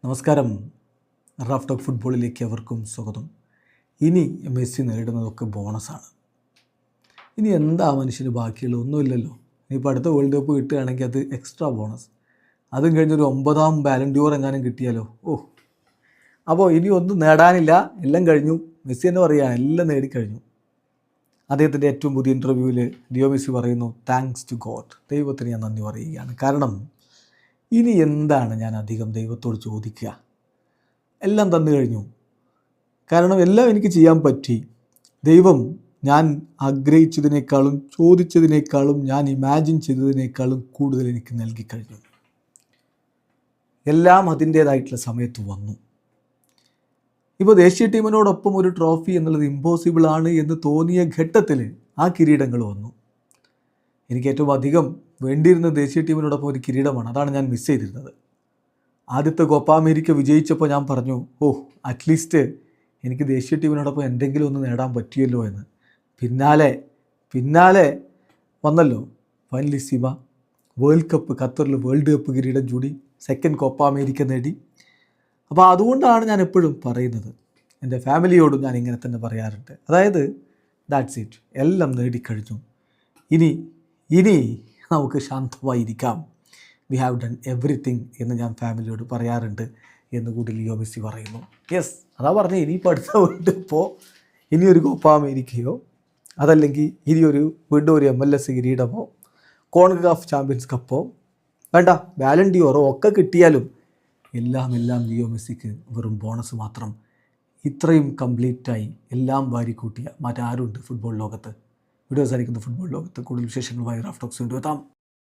നമസ്കാരം. Raf talk ഫുട്ബോളിലേക്ക് അവർക്കും സ്വാഗതം. ഇനി മെസ്സി നേടുന്നതൊക്കെ ബോണസാണ്. ഇനി എന്താ മനുഷ്യന് ബാക്കിയുള്ളത്? ഒന്നുമില്ലല്ലോ. ഇനിയിപ്പോൾ അടുത്ത വേൾഡ് കപ്പ് കിട്ടുകയാണെങ്കിൽ അത് എക്സ്ട്രാ ബോണസ്. അതും കഴിഞ്ഞൊരു 9ാം ബാലൻ ഡ്യൂർ എങ്ങാനും കിട്ടിയാലോ. അപ്പോൾ ഇനി ഒന്നും നേടാനില്ല, എല്ലാം കഴിഞ്ഞു. മെസ്സി എന്ന് പറയുകയാണ് എല്ലാം നേടിക്കഴിഞ്ഞു. അദ്ദേഹത്തിൻ്റെ ഏറ്റവും പുതിയ ഇൻ്റർവ്യൂവിൽ ലിയോ മെസ്സി പറയുന്നു, താങ്ക്സ് ടു ഗോഡ്, ദൈവത്തിന് ഞാൻ നന്ദി പറയുകയാണ്. കാരണം ഇനി എന്താണ് ഞാൻ അധികം ദൈവത്തോട് ചോദിക്കുക? എല്ലാം തന്നു കഴിഞ്ഞു. കാരണം എല്ലാം എനിക്ക് ചെയ്യാൻ പറ്റി. ദൈവം ഞാൻ ആഗ്രഹിച്ചതിനേക്കാളും ചോദിച്ചതിനേക്കാളും ഞാൻ ഇമാജിൻ ചെയ്തതിനേക്കാളും കൂടുതൽ എനിക്ക് നൽകിക്കഴിഞ്ഞു. എല്ലാം അതിൻ്റേതായിട്ടുള്ള സമയത്ത് വന്നു. ഇപ്പോൾ ദേശീയ ടീമിനോടൊപ്പം ഒരു ട്രോഫി എന്നുള്ളത് ഇമ്പോസിബിളാണ് എന്ന് തോന്നിയ ഘട്ടത്തിൽ ആ കിരീടങ്ങൾ വന്നു. എനിക്ക് ഏറ്റവും അധികം വേണ്ടിയിരുന്ന ദേശീയ ടീമിനോടൊപ്പം ഒരു കിരീടമാണ്. അതാണ് ഞാൻ മിസ് ചെയ്തിരുന്നത്. ആദ്യത്തെ കോപ്പ അമേരിക്ക വിജയിച്ചപ്പോൾ ഞാൻ പറഞ്ഞു, അറ്റ്ലീസ്റ്റ് എനിക്ക് ദേശീയ ടീമിനോടൊപ്പം എന്തെങ്കിലും ഒന്ന് നേടാൻ പറ്റിയല്ലോ എന്ന്. പിന്നാലെ വന്നല്ലോ ഫൈനലിസിമ, വേൾഡ് കപ്പ്, ഖത്തറിൽ വേൾഡ് കപ്പ് കിരീടം ചൂടി, സെക്കൻഡ് കോപ്പ അമേരിക്ക നേടി. അപ്പോൾ അതുകൊണ്ടാണ് ഞാൻ എപ്പോഴും പറയുന്നത്, എൻ്റെ ഫാമിലിയോടും ഞാൻ ഇങ്ങനെ തന്നെ പറയാറുണ്ട്. അതായത് ദാറ്റ്സ് ഇറ്റ്, എല്ലാം നേടിക്കഴിഞ്ഞു. ഇനി നമുക്ക് ശാന്തമായിരിക്കാം. വി ഹാവ് ഡൺ എവറിത്തിങ് എന്ന് ഞാൻ ഫാമിലിയോട് പറയാറുണ്ട് എന്ന് കൂടി ലിയോ മെസ്സി പറയുന്നു. യെസ്, അതാ പറഞ്ഞത്. ഇനിയിപ്പോൾ അടുത്ത വേൾഡ് കപ്പോ ഇനിയൊരു കോപ്പ അമേരിക്കയോ അതല്ലെങ്കിൽ വീണ്ടും ഒരു MLS കിരീടമോ കോൺകാഫ് ചാമ്പ്യൻസ് കപ്പോ വേണ്ട, ബാലൻ ഡിയോറോ ഒക്കെ കിട്ടിയാലും എല്ലാം ലിയോ മെസ്സിക്ക് വെറും ബോണസ് മാത്രം. ഇത്രയും കംപ്ലീറ്റായി എല്ലാം വാരിക്കൂട്ടിയ മറ്റാരുണ്ട് ഫുട്ബോൾ ലോകത്ത്? വീഡിയോസ് ആയിരിക്കുന്ന ഫുട്ബോൾ ലോകത്ത് കൂടുതൽ വിശേഷങ്ങളുമായി റാഫ് ടോക്സ് കൊണ്ടുവെത്താം.